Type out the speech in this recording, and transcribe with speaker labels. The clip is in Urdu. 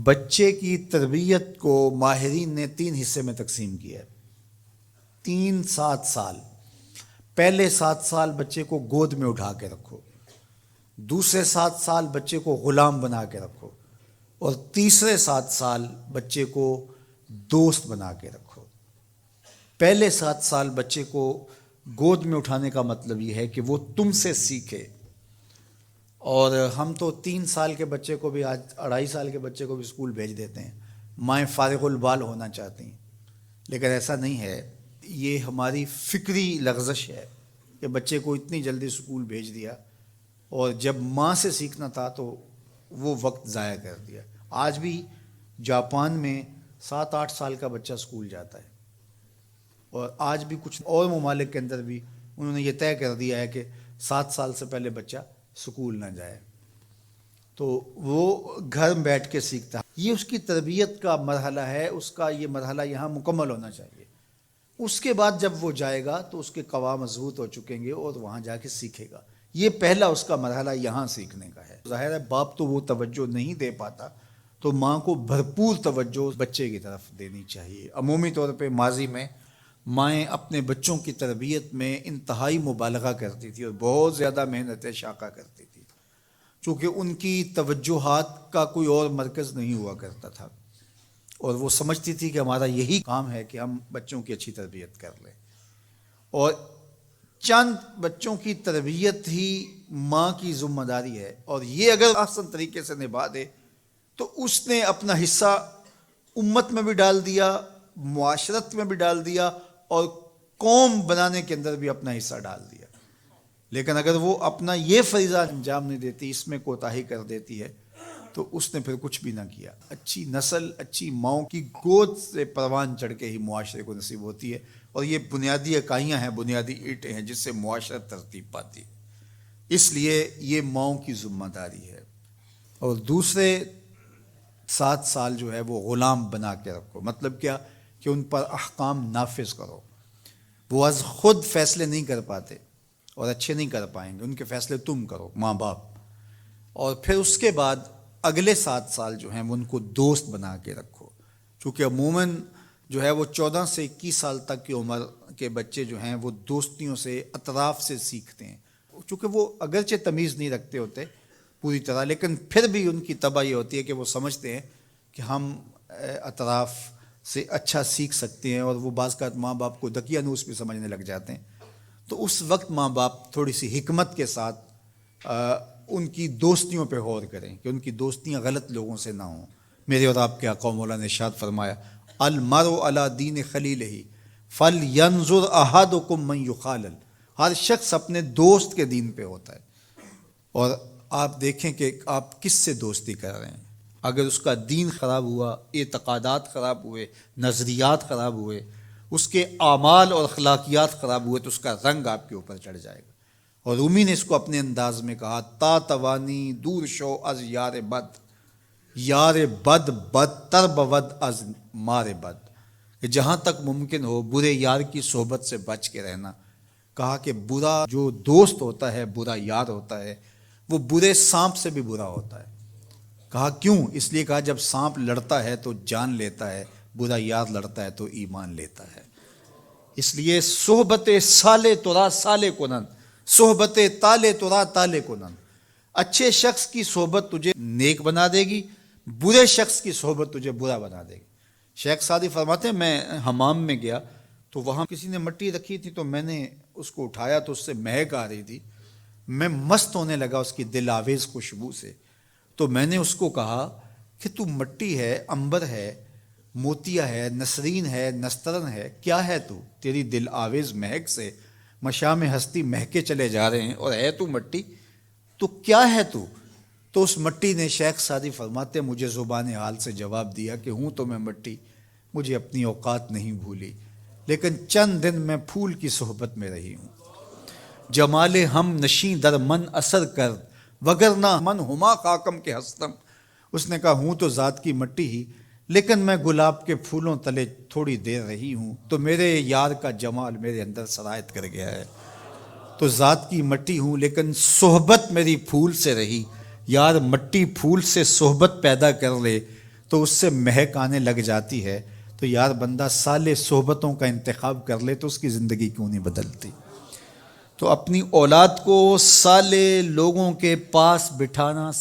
Speaker 1: بچے کی تربیت کو ماہرین نے 3 حصے میں تقسیم کیا ہے۔ 7 سال۔ پہلے 7 سال بچے کو گود میں اٹھا کے رکھو، دوسرے 7 سال بچے کو غلام بنا کے رکھو، اور تیسرے 7 سال بچے کو دوست بنا کے رکھو۔ پہلے 7 سال بچے کو گود میں اٹھانے کا مطلب یہ ہے کہ وہ تم سے سیکھے، اور ہم تو 3 سال کے بچے کو بھی، آج 2.5 سال کے بچے کو بھی اسکول بھیج دیتے ہیں، مائیں فارغ البال ہونا چاہتی ہیں، لیکن ایسا نہیں ہے۔ یہ ہماری فکری لغزش ہے کہ بچے کو اتنی جلدی اسکول بھیج دیا، اور جب ماں سے سیکھنا تھا تو وہ وقت ضائع کر دیا۔ آج بھی جاپان میں 7-8 سال کا بچہ اسکول جاتا ہے، اور آج بھی کچھ اور ممالک کے اندر بھی انہوں نے یہ طے کر دیا ہے کہ 7 سال سے پہلے بچہ اسکول نہ جائے، تو وہ گھر میں بیٹھ کے سیکھتا ہے۔ یہ اس کی تربیت کا مرحلہ ہے، اس کا یہ مرحلہ یہاں مکمل ہونا چاہیے۔ اس کے بعد جب وہ جائے گا تو اس کے قواعد مضبوط ہو چکیں گے اور وہاں جا کے سیکھے گا۔ یہ پہلا اس کا مرحلہ یہاں سیکھنے کا ہے۔ ظاہر ہے باپ تو وہ توجہ نہیں دے پاتا، تو ماں کو بھرپور توجہ بچے کی طرف دینی چاہیے۔ عمومی طور پہ ماضی میں مائیں اپنے بچوں کی تربیت میں انتہائی مبالغہ کرتی تھی اور بہت زیادہ محنت شاقہ کرتی تھی، چونکہ ان کی توجہات کا کوئی اور مرکز نہیں ہوا کرتا تھا، اور وہ سمجھتی تھی کہ ہمارا یہی کام ہے کہ ہم بچوں کی اچھی تربیت کر لیں، اور چند بچوں کی تربیت ہی ماں کی ذمہ داری ہے، اور یہ اگر احسن طریقے سے نبھا دے تو اس نے اپنا حصہ امت میں بھی ڈال دیا، معاشرت میں بھی ڈال دیا، اور قوم بنانے کے اندر بھی اپنا حصہ ڈال دیا۔ لیکن اگر وہ اپنا یہ فریضہ انجام نہیں دیتی، اس میں کوتاہی کر دیتی ہے، تو اس نے پھر کچھ بھی نہ کیا۔ اچھی نسل اچھی ماؤں کی گود سے پروان چڑھ کے ہی معاشرے کو نصیب ہوتی ہے، اور یہ بنیادی اکائیاں ہیں، بنیادی اینٹیں ہیں جس سے معاشرت ترتیب پاتی ہے۔ اس لیے یہ ماؤں کی ذمہ داری ہے۔ اور دوسرے 7 سال جو ہے وہ غلام بنا کے رکھو۔ مطلب کیا؟ کہ ان پر احکام نافذ کرو۔ وہ از خود فیصلے نہیں کر پاتے اور اچھے نہیں کر پائیں گے، ان کے فیصلے تم کرو، ماں باپ۔ اور پھر اس کے بعد اگلے 7 سال جو ہیں وہ ان کو دوست بنا کے رکھو، چونکہ عموماً جو ہے وہ 14 سے 21 سال تک کی عمر کے بچے جو ہیں وہ دوستیوں سے، اطراف سے سیکھتے ہیں، چونکہ وہ اگرچہ تمیز نہیں رکھتے ہوتے پوری طرح، لیکن پھر بھی ان کی طبع یہ ہوتی ہے کہ وہ سمجھتے ہیں کہ ہم اطراف سے اچھا سیکھ سکتے ہیں، اور وہ بعض کا ماں باپ کو دقیانوس بھی سمجھنے لگ جاتے ہیں۔ تو اس وقت ماں باپ تھوڑی سی حکمت کے ساتھ ان کی دوستیوں پہ غور کریں کہ ان کی دوستیاں غلط لوگوں سے نہ ہوں۔ میرے اور آپ کے آقا مولا نے ارشاد فرمایا، المرء علی دین خلیلہ فلینظر احدکم من یخالل۔ ہر شخص اپنے دوست کے دین پہ ہوتا ہے، اور آپ دیکھیں کہ آپ کس سے دوستی کر رہے ہیں۔ اگر اس کا دین خراب ہوا، اعتقادات خراب ہوئے، نظریات خراب ہوئے، اس کے اعمال اور اخلاقیات خراب ہوئے، تو اس کا رنگ آپ کے اوپر چڑھ جائے گا۔ اور رومی نے اس کو اپنے انداز میں کہا، تا توانی دور شو از یار بد، یار بد بدتر بود از مار بد، کہ جہاں تک ممکن ہو برے یار کی صحبت سے بچ کے رہنا۔ کہا کہ برا جو دوست ہوتا ہے، برا یار ہوتا ہے، وہ برے سانپ سے بھی برا ہوتا ہے۔ کہا کیوں؟ اس لیے کہا جب سانپ لڑتا ہے تو جان لیتا ہے، برا یار لڑتا ہے تو ایمان لیتا ہے۔ اس لیے صحبت سالے ترا سالے کنن، صحبت تالے ترا تالے کنن۔ اچھے شخص کی صحبت تجھے نیک بنا دے گی، برے شخص کی صحبت تجھے برا بنا دے گی۔ شیخ سعدی فرماتے ہیں، میں حمام میں گیا تو وہاں کسی نے مٹی رکھی تھی، تو میں نے اس کو اٹھایا تو اس سے مہک آ رہی تھی، میں مست ہونے لگا اس کی دل آویز خوشبو سے۔ تو میں نے اس کو کہا کہ تو مٹی ہے، عنبر ہے، موتیا ہے، نسرین ہے، نسترن ہے، کیا ہے تو؟ تیری دل آویز مہک سے مشام ہستی مہکے چلے جا رہے ہیں، اور ہے تو مٹی، تو کیا ہے تو؟ تو اس مٹی نے، شیخ سعدی فرماتے ہیں، مجھے زبان حال سے جواب دیا کہ ہوں تو میں مٹی، مجھے اپنی اوقات نہیں بھولی، لیکن چند دن میں پھول کی صحبت میں رہی ہوں۔ جمال ہم نشیں در من اثر کر، وگرنہ من ہما خاکم کے ہستم۔ اس نے کہا ہوں تو ذات کی مٹی ہی، لیکن میں گلاب کے پھولوں تلے تھوڑی دیر رہی ہوں تو میرے یار کا جمال میرے اندر سرایت کر گیا ہے۔ تو ذات کی مٹی ہوں لیکن صحبت میری پھول سے رہی۔ یار مٹی پھول سے صحبت پیدا کر لے تو اس سے مہک آنے لگ جاتی ہے، تو یار بندہ صالح صحبتوں کا انتخاب کر لے تو اس کی زندگی کیوں نہیں بدلتی؟ تو اپنی اولاد کو صالح لوگوں کے پاس بٹھانا